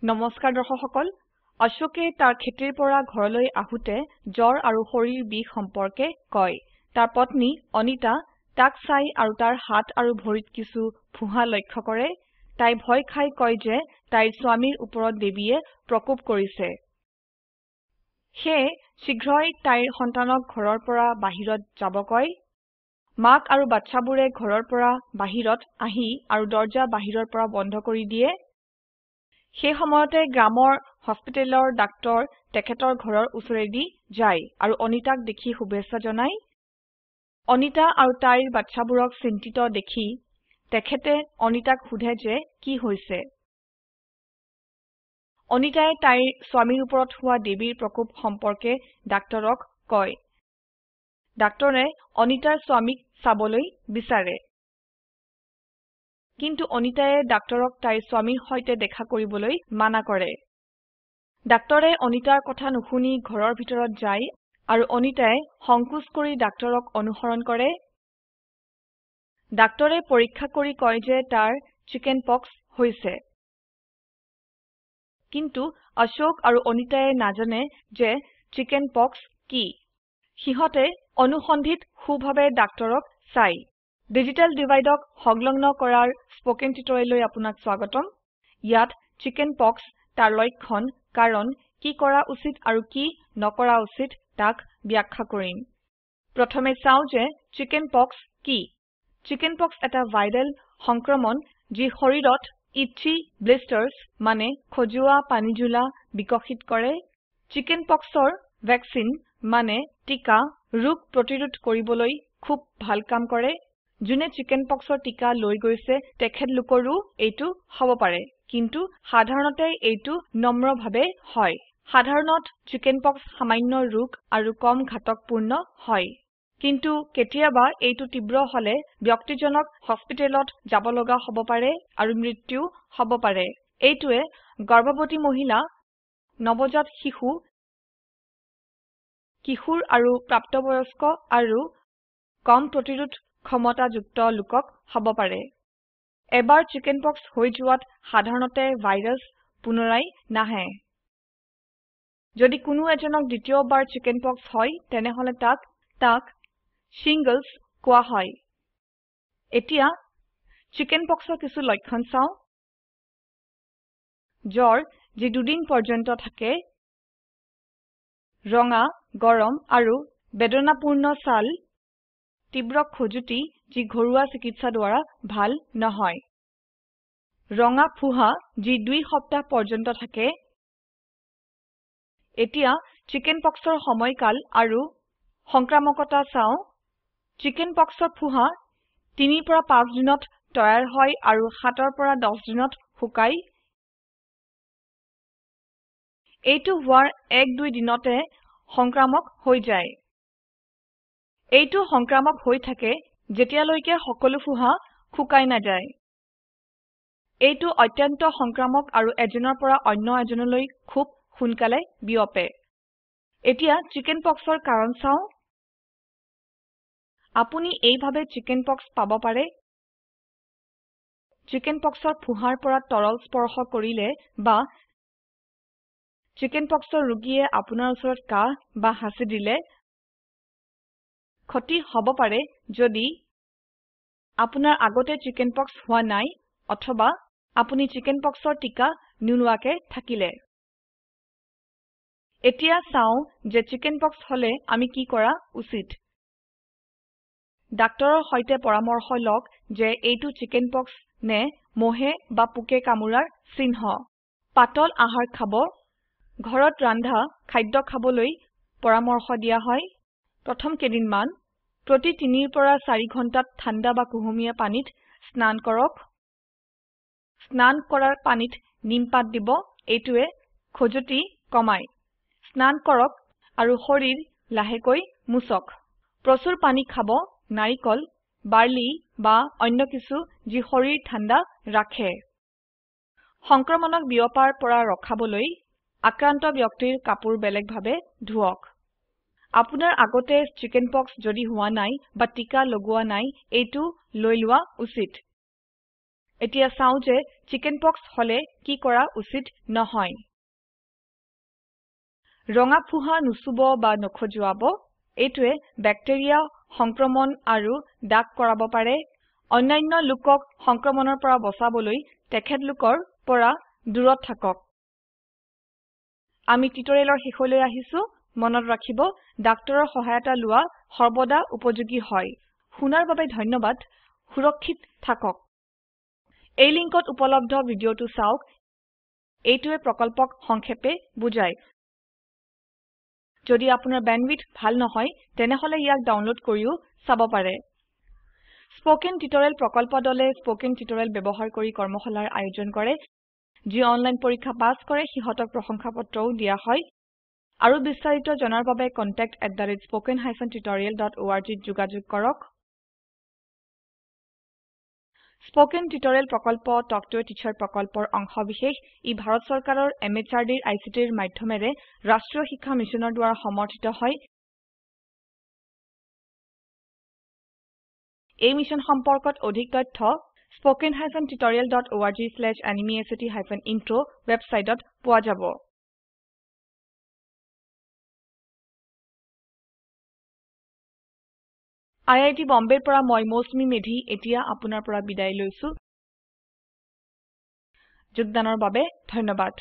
নমস্কাৰ দৰ্শকসকল অশোকে তাৰ খেতিৰ পৰা ঘৰলৈ আহোতে জ্বৰ আৰু শৰীৰ বিষ সম্পৰ্কে কয় তাৰ পত্নী অনিতা তাক চাই আৰু তাৰ হাত আৰু ভৰিত কিছু ফুহা লক্ষ্য কৰে তাই ভয় খাই কয় যে তাইৰ স্বামীৰ ওপৰত দেৱীয়ে প্ৰকোপ কৰিছে হে শীঘ্ৰই তাইৰ সন্তানক ঘৰৰ পৰা বাহিৰত যাব কয় মাক আৰু বাচ্চাবোৰে ঘৰৰ পৰা বাহিৰত আহি আৰু দৰজা বাহিৰৰ পৰা বন্ধ কৰি দিয়ে সেই সময়তে গ্ৰামৰ হস্পিটেলৰ ডাক্তৰ তেখেতৰ ঘৰৰ ওচৰেদি যায় আৰু অনিতাক দেখি শুভেচ্ছা জনায় অনিতা আৰু তাইৰ বাচ্চাবোৰক চিন্তিত দেখি তেখেতে অনিতাক সোধে যে কি হৈছে অনিতাই তাইৰ স্বামীৰ ওপৰত হোৱা দেৱীৰ প্ৰকোপ সম্পৰ্কে ডাক্তৰক কয় ডাক্তৰে অনিতাৰ স্বামীক চাবলৈ বিচাৰে কিন্তু অনিতায়ে ডাক্তৰক তাইৰ স্বামীৰ সৈতে দেখা কৰিবলৈ মানা কৰে ডাক্তৰে অনিতাৰ কথা নুশুনি ঘৰৰ ভিতৰত যায় আৰু অনিতায়ে সংকোচ কৰি ডাক্তৰক অনুসৰণ কৰে ডাক্তৰে পৰীক্ষা কৰি কয় যে তাৰ চিকেন পক্স হৈছে কিন্তু অশোক আৰু অনিতায়ে নাজানে যে চিকেন পক্স কি সিহতে অনুসন্ধিত সুভাৱে ডাক্তৰক চাই ডিজিটেল ডিভাইডক সংলগ্ন কৰাৰ স্পোকেন টিউটোৰিয়েললৈ আপোনাক স্বাগতম ইয়াত চিকেন পক্স তাৰ লক্ষণ কাৰণ কি কৰা উচিত আৰু কি নকৰা উচিত তাক ব্যাখ্যা কৰিম প্ৰথমে চাও যে চিকেন পক্স কি চিকেন পক্স এটা ভাইৰাল সংক্ৰমণ যি শৰীৰত ইটচি ব্লিষ্টাৰ্ছ মানে খজুৱা পানীজুলা বিকশিত কৰে চিকেন পক্সৰ ভ্যাকচিন মানে টিকা ৰোগ প্ৰতিৰোধ কৰিবলৈ খুব ভাল কাম কৰে যোনে চিকেন পক্সৰ টিকা লৈ গৈছে তেখেত লোকৰো এইটো হ'ব পাৰে কিন্তু সাধাৰণতে এইটো নম্ৰভাৱে হয় সাধাৰণত চিকেন পক্স সামান্য ৰোগ আৰু কম ঘাতকপূৰ্ণ হয় কিন্তু কেতিয়াবা এইটো তীব্ৰ হলে ব্যক্তিজনক হস্পিটেলত যাব লগা হ'ব পাৰে আৰু মৃত্যু হ'ব পাৰে এইটোৱে গৰ্ভৱতী মহিলা নৱজাত শিশু কিশোৰ আৰু প্ৰাপ্তবয়স্ক আৰু কম প্ৰতিৰোধ ক্ষমতাযুক্ত লোকক হ'ব পাৰে এবাৰ চিকেন পক্স হৈ যোৱাত সাধাৰণতে ভাইৰাছ পুনৰাই নাহে যদি কোনো এজনক দ্বিতীয়বাৰ চিকেন পক্স হয় তেনেহলে তাক শিংগলছ কোৱা হয় এতিয়া চিকেন পক্সৰ কিছু লক্ষণ চাও জ্বৰ যি দুদিন পৰ্যন্ত থাকে ৰঙা গৰম আৰু বেদনাপূৰ্ণ ছাল তীব্ৰ খজুতি যি ঘৰুৱা চিকিৎসা দ্বাৰা ভাল নহয় ৰঙা ফুহা যি 2 সপ্তাহ পৰ্যন্ত থাকে এতিয়া চিকেন পক্সৰ সময়কাল আৰু সংক্ৰামকতা চাও চিকেন পক্সৰ ফুহা 3 পৰা 5 দিনত তৈয়াৰ হয় আৰু 7 পৰা 10 দিনত শুকাই এইটো হোৱাৰ 1-2 দিনতে সংক্ৰামক হৈ যায় এইটো সংক্ৰামক হৈ থাকে যেতিয়ালৈকে সকলো ফুহা শুকাই নাযায় এইটো অত্যন্ত সংক্ৰামক আৰু এজনৰ পৰা অন্য এজনলৈ খুব সোনকালে বিয়পে এতিয়া চিকেন পক্সৰ কাৰণ চাও আপুনি এইভাবে চিকেন পক্স পাব পাৰে চিকেন পক্সৰ ফুহাৰ পৰা তৰল স্পৰ্শ কৰিলে বা চিকেন পক্সৰ ৰোগীয়ে আপোনাৰ ওচৰত কাহ বা হাঁচি দিলে ক্ষতি হ'ব পাৰে যদি আপোনাৰ আগতে চিকেন পক্স হোৱা নাই অথবা আপুনি চিকেন পক্সৰ টিকা নুলুৱাকে থাকিলে এতিয়া চাও যে চিকেন পক্স হলে আমি কি কৰা উচিত ডাক্তৰৰ সৈতে পৰামৰ্শ লওক যে এইটো চিকেন পক্স নে মহে বা পোকে কামুৰাৰ চিহ্ন পাতল আহাৰ খাব ঘৰত ৰান্ধা খাদ্য খাবলৈ পৰামৰ্শ দিয়া হয় প্ৰথম কেইদিনমান প্ৰতি 3 পৰা 4 ঘণ্টাত ঠাণ্ডা বা কুহুমীয়া পানীত স্নান কৰক স্নান কৰাৰ পানীত নিমপাত দিব এইটোৱে খজুতি কমায় স্নান কৰক আৰু শৰীৰ লাহেকৈ মুছক প্ৰচুৰ পানী খাব নাৰিকল বাৰ্লি বা অন্য কিছু যি শৰীৰ ঠাণ্ডা ৰাখে সংক্ৰমণক বিয়পাৰ পৰা ৰখাবলৈ আক্ৰান্ত ব্যক্তিৰ কাপোৰ বেলেগভাৱে ধুওক আপোনাৰ আগতে চিকেন পক্স যদি হোৱা নাই বা টিকা লগোৱা নাই এইটো লৈ লোৱা উচিত এতিয়া চাও যে চিকেনপক্স হলে কি কৰা উচিত নহয় ৰঙা ফুহা নুচুব বা নখজুৱাব এইটোৱে ব্যাকটেৰিয়া সংক্ৰমণ আৰু দাগ কৰাব পাৰে অন্যান্য লোকক সংক্ৰমণৰ পৰা বচাবলৈ তেখেতলোকৰ পৰা দূৰত থাকক আমি টিউটৰিয়েলৰ শেষলৈ আহিছো মনত ৰাখিব ডাক্তৰৰ সহায়তা লোৱা সৰ্বদা উপযোগী হয় শুনাৰ বাবে ধন্যবাদ সুৰক্ষিত থাকক এই লিংকত উপলব্ধ ভিডিওটো চাওক এইটোৱে প্ৰকল্পক সংক্ষেপে বুজায় যদি আপোনাৰ ব্যান্ডউইডথ ভাল নহয় তেনেহলে ইয়াক ডাউনলোড কৰিও চাব পাৰে স্পোকেন টিউটৰিয়েল প্ৰকল্প দলে স্পোকেন টিউটৰিয়েল ব্যৱহাৰ কৰি কৰ্মশালাৰ আয়োজন কৰে যি অনলাইন পৰীক্ষা পাস কৰে সিহঁতক প্ৰশংসাপত্ৰও দিয়া হয় আৰু বিস্তাৰিত জনাৰ বাবে contact@spoken-tutorial.org যোগাযোগ কৰক স্পোকেন টিউটৰিয়েল প্ৰকল্প টক টু এ টিচাৰ প্ৰকল্পৰ অংশবিশেষ ই ভাৰত চৰকাৰৰ MHRDৰ ICTৰ মাধ্যমেৰে ৰাষ্ট্ৰীয় শিক্ষা মিছনৰ দ্বাৰা সমৰ্থিত হয় এই মিছন সম্পৰ্কত অধিক তথ্য spoken-tutorial.org/nmeict-intro ওয়েবসাইটত পোৱা যাব IIT বম্বেৰ পৰা মই মৌচুমী মেধি এতিয়া আপোনাৰ পৰা বিদায় লৈছো যোগদানৰ বাবে ধন্যবাদ